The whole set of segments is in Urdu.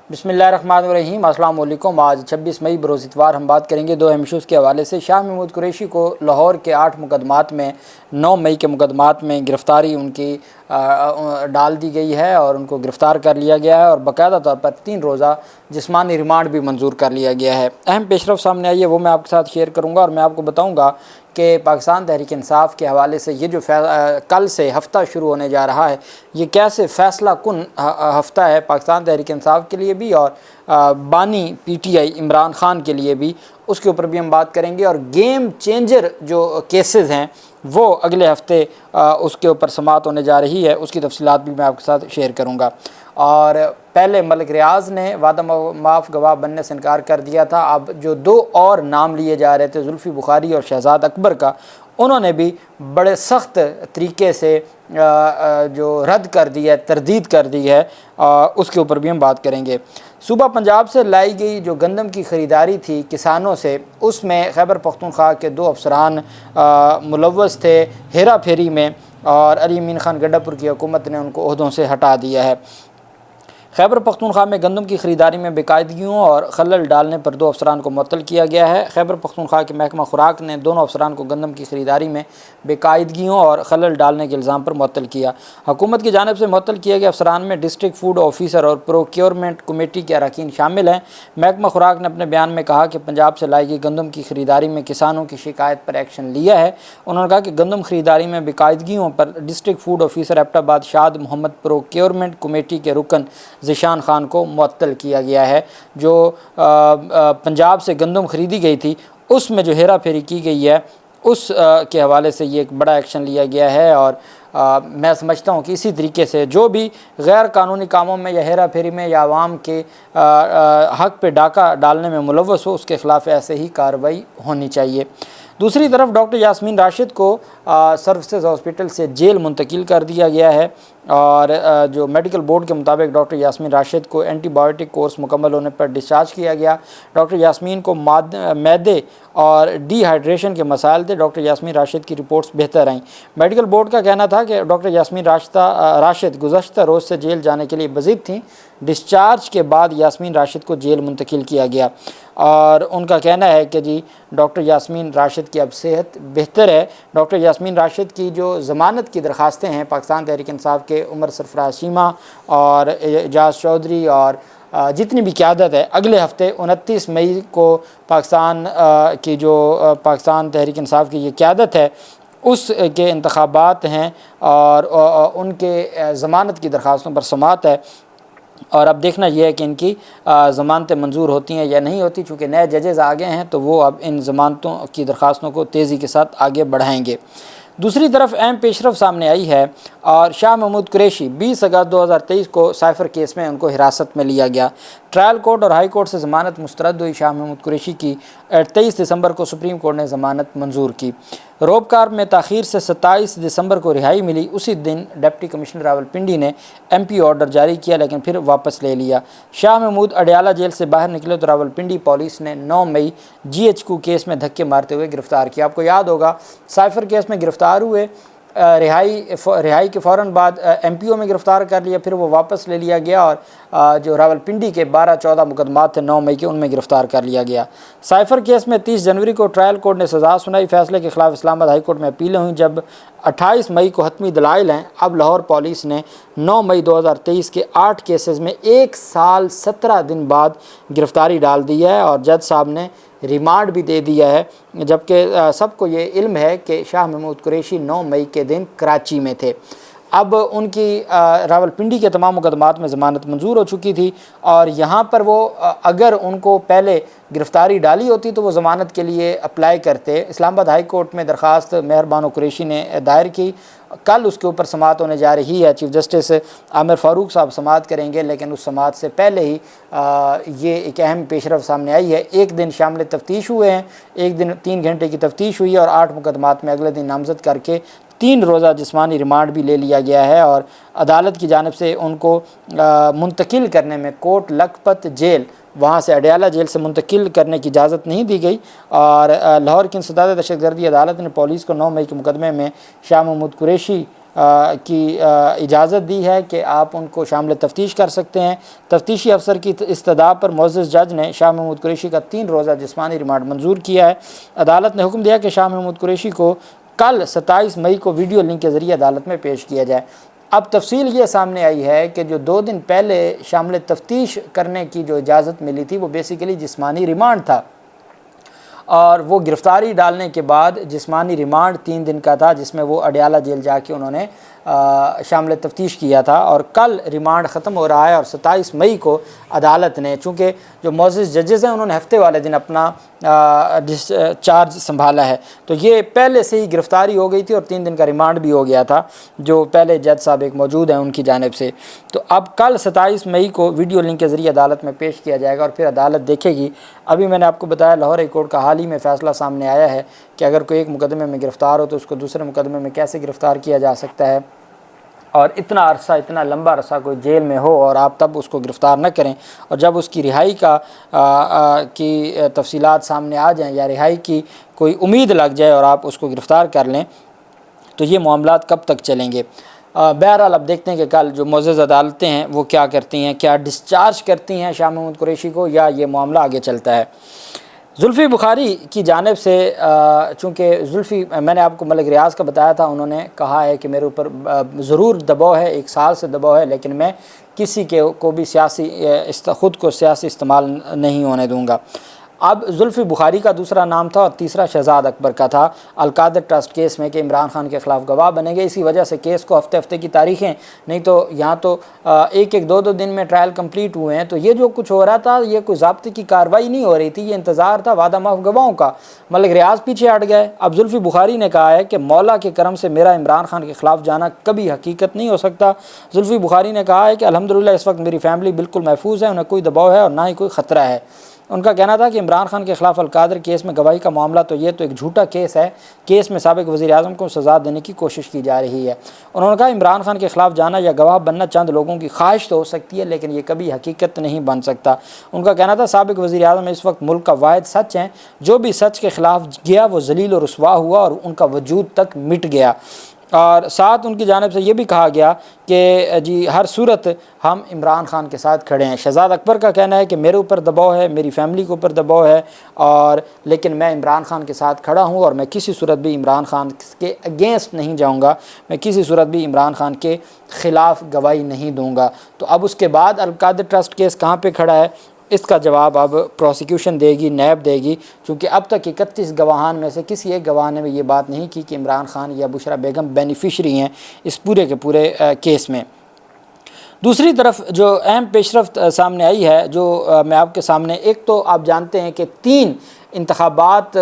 بسم اللہ الرحمن الرحیم۔ السلام علیکم۔ آج 26 مئی بروز اتوار ہم بات کریں گے دو اہم ایشوز کے حوالے سے۔ شاہ محمود قریشی کو لاہور کے 8 مقدمات میں 9 مئی کے مقدمات میں گرفتاری ان کی ڈال دی گئی ہے اور ان کو گرفتار کر لیا گیا ہے اور باقاعدہ طور پر 3 روزہ جسمانی ریمانڈ بھی منظور کر لیا گیا ہے۔ اہم پیش رفت سامنے آئی ہے وہ میں آپ کے ساتھ شیئر کروں گا اور میں آپ کو بتاؤں گا کہ پاکستان تحریک انصاف کے حوالے سے یہ جو کل سے ہفتہ شروع ہونے جا رہا ہے یہ کیسے فیصلہ کن ہفتہ ہے پاکستان تحریک انصاف کے لیے بھی اور بانی P T I Imran Khan کے لیے بھی، اس کے اوپر بھی ہم بات کریں گے۔ اور گیم چینجر جو کیسز ہیں وہ اگلے ہفتے اس کے اوپر سماعت ہونے جا رہی ہے، اس کی تفصیلات بھی میں آپ کے ساتھ شیئر کروں گا۔ اور پہلے ملک ریاض نے وعدہ معاف گواہ بننے سے انکار کر دیا تھا، اب جو 2 اور نام لیے جا رہے تھے زلفی بخاری اور شہزاد اکبر کا، انہوں نے بھی بڑے سخت طریقے سے جو رد کر دی ہے، تردید کر دی ہے، اس کے اوپر بھی ہم بات کریں گے۔ صوبہ پنجاب سے لائی گئی جو گندم کی خریداری تھی کسانوں سے، اس میں خیبر پختونخوا کے 2 افسران ملوث تھے ہیرا پھیری میں، اور علی امین خان گڈھا پور کی حکومت نے ان کو عہدوں سے ہٹا دیا ہے۔ خیبر پختونخوا میں گندم کی خریداری میں بے قاعدگیوں اور خلل ڈالنے پر 2 افسران کو معطل کیا گیا ہے۔ خیبر پختونخوا کے محکمہ خوراک نے دونوں افسران کو گندم کی خریداری میں بے قاعدگیوں اور خلل ڈالنے کے الزام پر معطل کیا۔ حکومت کی جانب سے معطل کیے گئے افسران میں ڈسٹرکٹ فوڈ آفیسر اور پروکیورمنٹ کمیٹی کے اراکین شامل ہیں۔ محکمہ خوراک نے اپنے بیان میں کہا کہ پنجاب سے لائی گئی گندم کی خریداری میں کسانوں کی شکایت پر ایکشن لیا ہے۔ انہوں نے کہا کہ گندم خریداری میں بے قاعدگیوں پر ڈسٹرکٹ فوڈ آفیسر ایبٹ آباد شاد محمد پروکیورمنٹ کمیٹی کے رکن ذیشان خان کو معطل کیا گیا ہے۔ جو پنجاب سے گندم خریدی گئی تھی اس میں جو ہیرا پھیری کی گئی ہے اس کے حوالے سے یہ ایک بڑا ایکشن لیا گیا ہے، اور میں سمجھتا ہوں کہ اسی طریقے سے جو بھی غیر قانونی کاموں میں یا ہیرا پھیری میں یا عوام کے حق پہ ڈاکہ ڈالنے میں ملوث ہو اس کے خلاف ایسے ہی کارروائی ہونی چاہیے۔ دوسری طرف ڈاکٹر یاسمین راشد کو سروسز ہاسپٹل سے جیل منتقل کر دیا گیا ہے، اور جو میڈیکل بورڈ کے مطابق ڈاکٹر یاسمین راشد کو اینٹی بایوٹک کورس مکمل ہونے پر ڈسچارج کیا گیا۔ ڈاکٹر یاسمین کو معدے اور ڈی ہائیڈریشن کے مسائل تھے۔ ڈاکٹر یاسمین راشد کی رپورٹس بہتر آئیں۔ میڈیکل بورڈ کا کہنا تھا کہ ڈاکٹر یاسمین راشد گزشتہ روز سے جیل جانے کے لیے بضد تھیں۔ ڈسچارج کے بعد یاسمین راشد کو جیل منتقل کیا گیا، اور ان کا کہنا ہے کہ جی ڈاکٹر یاسمین راشد کی اب صحت بہتر ہے۔ ڈاکٹر یاسمین راشد کی جو ضمانت کی درخواستیں ہیں پاکستان تحریک انصاف کے عمر سرفراز چیمہ اور اعجاز چودھری اور جتنی بھی قیادت ہے، اگلے ہفتے 29 مئی کو پاکستان کی جو پاکستان تحریک انصاف کی یہ قیادت ہے اس کے انتخابات ہیں، اور ان کے ضمانت کی درخواستوں پر سماعت ہے، اور اب دیکھنا یہ ہے کہ ان کی ضمانتیں منظور ہوتی ہیں یا نہیں ہوتی۔ چونکہ نئے ججز آگے ہیں تو وہ اب ان ضمانتوں کی درخواستوں کو تیزی کے ساتھ آگے بڑھائیں گے۔ دوسری طرف اہم پیش رفت سامنے آئی ہے، اور شاہ محمود قریشی 20 اگست 2023 کو سائفر کیس میں ان کو حراست میں لیا گیا۔ ٹرائل کورٹ اور ہائی کورٹ سے ضمانت مسترد ہوئی۔ شاہ محمود قریشی کی 23 دسمبر کو سپریم کورٹ نے ضمانت منظور کی۔ روبکار میں تاخیر سے 27 دسمبر کو رہائی ملی۔ اسی دن ڈپٹی کمشنر راولپنڈی نے ایم پی آرڈر جاری کیا لیکن پھر واپس لے لیا۔ شاہ محمود اڈیالہ جیل سے باہر نکلے تو راولپنڈی پولیس نے 9 مئی GHQ کیس میں دھکے مارتے ہوئے گرفتار کیا۔ آپ کو یاد ہوگا سائفر کیس میں گرفتار ہوئے، رہائی کے فوراً بعد MPO میں گرفتار کر لیا، پھر وہ واپس لے لیا گیا، اور جو راولپنڈی کے 12-14 مقدمات تھے 9 مئی کے ان میں گرفتار کر لیا گیا۔ سائفر کیس میں 30 جنوری کو ٹرائل کورٹ نے سزا سنائی۔ فیصلے کے خلاف اسلام آباد ہائی کورٹ میں اپیلیں ہوئیں۔ جب 28 مئی کو حتمی دلائل ہیں، اب لاہور پولیس نے 9 مئی 2023 کے 8 کیسز میں 1 سال 17 دن بعد گرفتاری ڈال دی ہے، اور جج صاحب نے ریمانڈ بھی دے دیا ہے، جبکہ سب کو یہ علم ہے کہ شاہ محمود قریشی 9 مئی کے دن کراچی میں تھے۔ اب ان کی راولپنڈی کے تمام مقدمات میں ضمانت منظور ہو چکی تھی، اور یہاں پر وہ اگر ان کو پہلے گرفتاری ڈالی ہوتی تو وہ ضمانت کے لیے اپلائی کرتے۔ اسلام آباد ہائی کورٹ میں درخواست مہر بانو قریشی نے دائر کی، کل اس کے اوپر سماعت ہونے جا رہی ہے۔ چیف جسٹس عامر فاروق صاحب سماعت کریں گے، لیکن اس سماعت سے پہلے ہی یہ ایک اہم پیش رفت سامنے آئی ہے۔ ایک دن شامل تفتیش ہوئے ہیں، ایک دن 3 گھنٹے کی تفتیش ہوئی ہے، اور 8 مقدمات میں اگلے دن نامزد کر کے 3 روزہ جسمانی ریمانڈ بھی لے لیا گیا ہے، اور عدالت کی جانب سے ان کو منتقل کرنے میں کوٹ لکھپت جیل، وہاں سے اڈیالہ جیل سے منتقل کرنے کی اجازت نہیں دی گئی، اور لاہور کی انسداد دہشت گردی عدالت نے پولیس کو 9 مئی کے مقدمے میں شاہ محمود قریشی کی اجازت دی ہے کہ آپ ان کو شامل تفتیش کر سکتے ہیں۔ تفتیشی افسر کی استدعا پر معزز جج نے شاہ محمود قریشی کا 3 روزہ جسمانی ریمانڈ منظور کیا ہے۔ عدالت نے حکم دیا کہ شاہ محمود قریشی کو کل 27 مئی کو ویڈیو لنک کے ذریعے عدالت میں پیش کیا جائے۔ اب تفصیل یہ سامنے آئی ہے کہ جو 2 دن پہلے شامل تفتیش کرنے کی جو اجازت ملی تھی وہ بیسیکلی جسمانی ریمانڈ تھا، اور وہ گرفتاری ڈالنے کے بعد جسمانی ریمانڈ 3 دن کا تھا، جس میں وہ اڈیالہ جیل جا کے انہوں نے شامل تفتیش کیا تھا، اور کل ریمانڈ ختم ہو رہا ہے، اور 27 مئی کو عدالت نے، چونکہ جو معزز ججز ہیں انہوں نے ہفتے والے دن اپنا چارج سنبھالا ہے، تو یہ پہلے سے ہی گرفتاری ہو گئی تھی اور 3 دن کا ریمانڈ بھی ہو گیا تھا جو پہلے جج صاحب ایک موجود ہیں ان کی جانب سے۔ تو اب کل 27 مئی کو ویڈیو لنک کے ذریعے عدالت میں پیش کیا جائے گا، اور پھر عدالت دیکھے گی۔ ابھی میں نے آپ کو بتایا لاہور ہائی کورٹ کا حال ہی میں فیصلہ سامنے آیا ہے کہ اگر کوئی ایک مقدمے میں گرفتار ہو تو اس کو دوسرے مقدمے میں کیسے گرفتار کیا جا سکتا ہے، اور اتنا عرصہ، اتنا لمبا عرصہ کوئی جیل میں ہو اور آپ تب اس کو گرفتار نہ کریں، اور جب اس کی رہائی کی تفصیلات سامنے آ جائیں یا رہائی کی کوئی امید لگ جائے اور آپ اس کو گرفتار کر لیں، تو یہ معاملات کب تک چلیں گے؟ بہرحال اب دیکھتے ہیں کہ کل جو معزز عدالتیں ہیں وہ کیا کرتی ہیں، کیا ڈسچارج کرتی ہیں شاہ محمود قریشی کو، یا یہ معاملہ آگے چلتا ہے۔ زلفی بخاری کی جانب سے چونکہ زلفی، میں نے آپ کو ملک ریاض کا بتایا تھا، انہوں نے کہا ہے کہ میرے اوپر ضرور دباؤ ہے، 1 سال سے دباؤ ہے، لیکن میں کسی کو بھی خود کو سیاسی استعمال نہیں ہونے دوں گا۔ اب زلفی بخاری کا دوسرا نام تھا، اور تیسرا شہزاد اکبر کا تھا القادر ٹرسٹ کیس میں کہ عمران خان کے خلاف گواہ بنیں گے۔ اسی وجہ سے کیس کو ہفتے ہفتے کی تاریخیں، نہیں تو یہاں تو 1-2 دن میں ٹرائل کمپلیٹ ہوئے ہیں، تو یہ جو کچھ ہو رہا تھا یہ کوئی ضابطے کی کارروائی نہیں ہو رہی تھی، یہ انتظار تھا وعدہ معاف گواہوں کا۔ ملک ریاض پیچھے ہٹ گئے۔ اب زلفی بخاری نے کہا ہے کہ مولا کے کرم سے میرا عمران خان کے خلاف جانا کبھی حقیقت نہیں ہو سکتا۔ زلفی بخاری نے کہا ہے کہ الحمدللہ اس وقت میری فیملی بالکل محفوظ ہے، انہیں کوئی دباؤ ہے اور نہ ہی کوئی خطرہ ہے۔ ان کا کہنا تھا کہ عمران خان کے خلاف القادر کیس میں گواہی کا معاملہ تو یہ تو ایک جھوٹا کیس ہے، کیس میں سابق وزیر اعظم کو سزا دینے کی کوشش کی جا رہی ہے۔ انہوں نے کہا عمران خان کے خلاف جانا یا گواہ بننا چند لوگوں کی خواہش تو ہو سکتی ہے، لیکن یہ کبھی حقیقت نہیں بن سکتا۔ ان کا کہنا تھا سابق وزیر اعظم اس وقت ملک کا واحد سچ ہیں، جو بھی سچ کے خلاف گیا وہ ذلیل و رسوا ہوا اور ان کا وجود تک مٹ گیا۔ اور ساتھ ان کی جانب سے یہ بھی کہا گیا کہ جی ہر صورت ہم عمران خان کے ساتھ کھڑے ہیں۔ شہزاد اکبر کا کہنا ہے کہ میرے اوپر دباؤ ہے، میری فیملی کے اوپر دباؤ ہے، لیکن میں عمران خان کے ساتھ کھڑا ہوں، اور میں کسی صورت بھی عمران خان کے اگینسٹ نہیں جاؤں گا، میں کسی صورت بھی عمران خان کے خلاف گواہی نہیں دوں گا۔ تو اب اس کے بعد القادر ٹرسٹ کیس کہاں پہ کھڑا ہے، اس کا جواب اب پروسیکیوشن دے گی، نیب دے گی، چونکہ اب تک 31 گواہان میں سے کسی ایک گواہ نے یہ بات نہیں کی کہ عمران خان یا بشرا بیگم بینیفیشری ہیں اس پورے کے پورے کیس میں۔ دوسری طرف جو اہم پیش رفت سامنے آئی ہے، جو میں آپ کے سامنے، ایک تو آپ جانتے ہیں کہ 3 انتخابات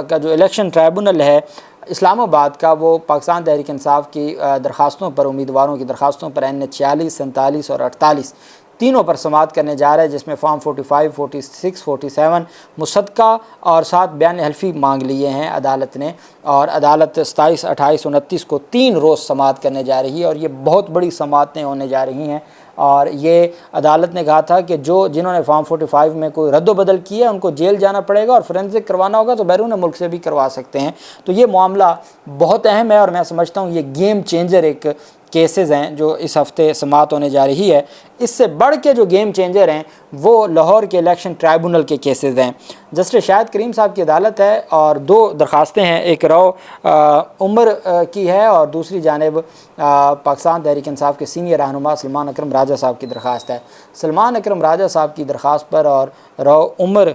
کا جو الیکشن ٹرائبونل ہے اسلام آباد کا، وہ پاکستان تحریک انصاف کی درخواستوں پر، امیدواروں کی درخواستوں پر NH 46، 47 اور 48 تینوں پر سماعت کرنے جا رہا ہے، جس میں فارم 45، 46، 47 مصدقہ اور ساتھ بیان حلفی مانگ لیے ہیں عدالت نے، اور عدالت 27، 28، 29 کو 3 روز سماعت کرنے جا رہی ہے، اور یہ بہت بڑی سماعتیں ہونے جا رہی ہیں۔ اور یہ عدالت نے کہا تھا کہ جنہوں نے فارم 45 میں کوئی رد و بدل کیا ان کو جیل جانا پڑے گا، اور فورینسک کروانا ہوگا تو بیرون ملک سے بھی کروا سکتے ہیں۔ تو یہ معاملہ بہت اہم ہے، اور میں سمجھتا ہوں یہ گیم چینجر ایک کیسز ہیں جو اس ہفتے سماعت ہونے جا رہی ہے۔ اس سے بڑھ کے جو گیم چینجر ہیں وہ لاہور کے الیکشن ٹرائبونل کے کیسز ہیں۔ جسٹس شاہد کریم صاحب کی عدالت ہے، اور 2 درخواستیں ہیں، ایک رو عمر کی ہے اور دوسری جانب پاکستان تحریک انصاف کے سینئر رہنما سلمان اکرم راجہ صاحب کی درخواست ہے۔ سلمان اکرم راجہ صاحب کی درخواست پر اور رو عمر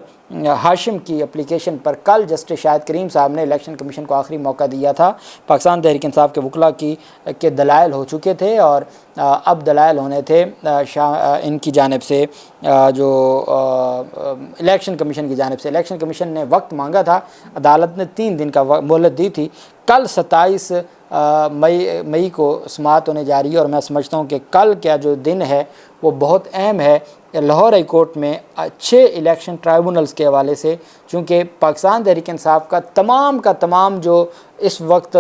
ہاشم کی اپلیکیشن پر کل جسٹس شاہد کریم صاحب نے الیکشن کمیشن کو آخری موقع دیا تھا۔ پاکستان تحریک انصاف کے وکلاء کے دلائل ہو چکے تھے، اور اب دلائل ہونے تھے ان کی جانب سے، جو الیکشن کمیشن کی جانب سے۔ الیکشن کمیشن نے وقت مانگا تھا، عدالت نے 3 دن کا مہلت دی تھی۔ کل 27 مئی کو سماعت ہونے جا رہی ہے، اور میں سمجھتا ہوں کہ کل کیا جو دن ہے وہ بہت اہم ہے لاہور ہائی کورٹ میں 6 الیکشن ٹرائبونلز کے حوالے سے، چونکہ پاکستان تحریک انصاف کا تمام جو اس وقت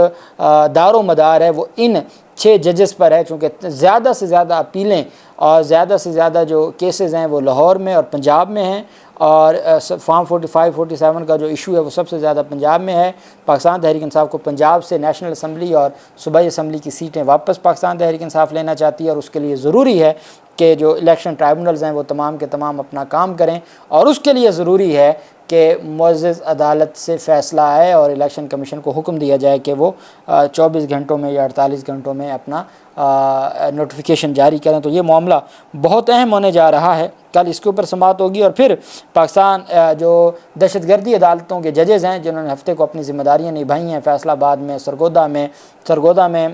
دار و مدار ہے وہ ان 6 ججز پر ہے، چونکہ زیادہ سے زیادہ اپیلیں اور زیادہ سے زیادہ جو کیسز ہیں وہ لاہور میں اور پنجاب میں ہیں، اور فارم 45 47 کا جو ایشو ہے وہ سب سے زیادہ پنجاب میں ہے۔ پاکستان تحریک انصاف کو پنجاب سے نیشنل اسمبلی اور صوبائی اسمبلی کی سیٹیں واپس پاکستان تحریک انصاف لینا چاہتی ہے، اور اس کے لیے ضروری ہے کہ جو الیکشن ٹرائبونلز ہیں وہ تمام کے تمام اپنا کام کریں، اور اس کے لیے ضروری ہے کہ معزز عدالت سے فیصلہ آئے اور الیکشن کمیشن کو حکم دیا جائے کہ وہ 24 گھنٹوں میں یا 48 گھنٹوں میں اپنا نوٹیفیکیشن جاری کریں۔ تو یہ معاملہ بہت اہم ہونے جا رہا ہے، کل اس کے اوپر سماعت ہوگی، اور پھر پاکستان جو دہشت گردی عدالتوں کے ججز ہیں جنہوں نے ہفتے کو اپنی ذمہ داریاں نبھائی ہیں، فیصل آباد میں، سرگودا میں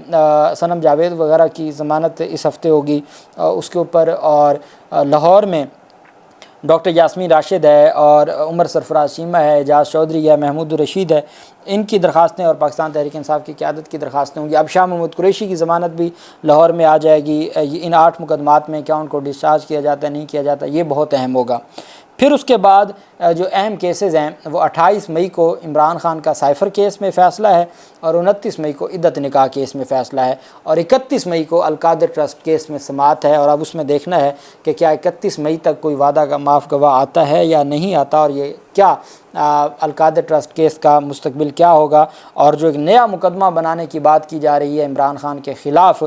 صنم جاوید وغیرہ کی ضمانت اس ہفتے ہوگی اس کے اوپر، اور لاہور میں ڈاکٹر یاسمین راشد ہے اور عمر سرفراز چیمہ ہے، اعجاز چودھری ہے، محمود الرشید ہے، ان کی درخواستیں اور پاکستان تحریک انصاف کی قیادت کی درخواستیں ہوں گی۔ اب شاہ محمود قریشی کی ضمانت بھی لاہور میں آ جائے گی، ان 8 مقدمات میں کیا ان کو ڈسچارج کیا جاتا ہے نہیں کیا جاتا، یہ بہت اہم ہوگا۔ پھر اس کے بعد جو اہم کیسز ہیں وہ 28 مئی کو عمران خان کا سائفر کیس میں فیصلہ ہے، اور 29 مئی کو عدت نکاح کیس میں فیصلہ ہے، اور 31 مئی کو القادر ٹرسٹ کیس میں سماعت ہے، اور اب اس میں دیکھنا ہے کہ کیا 31 مئی تک کوئی وعدہ کا معاف گواہ آتا ہے یا نہیں آتا، اور یہ کیا القادر ٹرسٹ کیس کا مستقبل کیا ہوگا، اور جو ایک نیا مقدمہ بنانے کی بات کی جا رہی ہے عمران خان کے خلاف،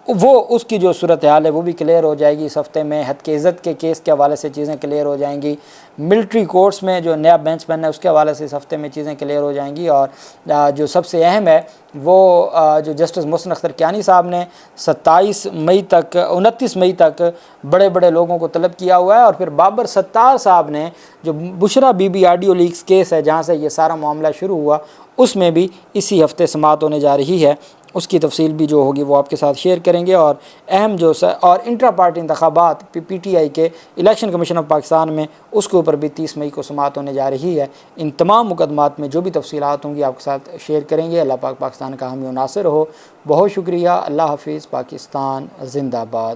وہ اس کی جو صورتحال ہے وہ بھی کلیئر ہو جائے گی اس ہفتے میں۔ حتک عزت کے کیس کے حوالے سے چیزیں کلیئر ہو جائیں گی، ملٹری کورٹس میں جو نیا بینچ بننا ہے اس کے حوالے سے اس ہفتے میں چیزیں کلیئر ہو جائیں گی، اور جو سب سے اہم ہے وہ جو جسٹس محسن اختر کیانی صاحب نے 29 مئی تک بڑے بڑے لوگوں کو طلب کیا ہوا ہے، اور پھر بابر ستار صاحب نے جو Bushra Bibi audio leaks case ہے جہاں سے یہ سارا معاملہ شروع ہوا، اس میں بھی اسی ہفتے سماعت ہونے جا رہی ہے، اس کی تفصیل بھی جو ہوگی وہ آپ کے ساتھ شیئر کریں گے۔ اور اہم اور انٹرا پارٹی انتخابات پی ٹی آئی کے الیکشن کمیشن آف پاکستان میں اس کے اوپر بھی 30 مئی کو سماعت ہونے جا رہی ہے۔ ان تمام مقدمات میں جو بھی تفصیلات ہوں گی آپ کے ساتھ شیئر کریں گے۔ اللہ پاک پاکستان کا حامی و ناصر ہو۔ بہت شکریہ۔ اللہ حافظ۔ پاکستان زندہ باد۔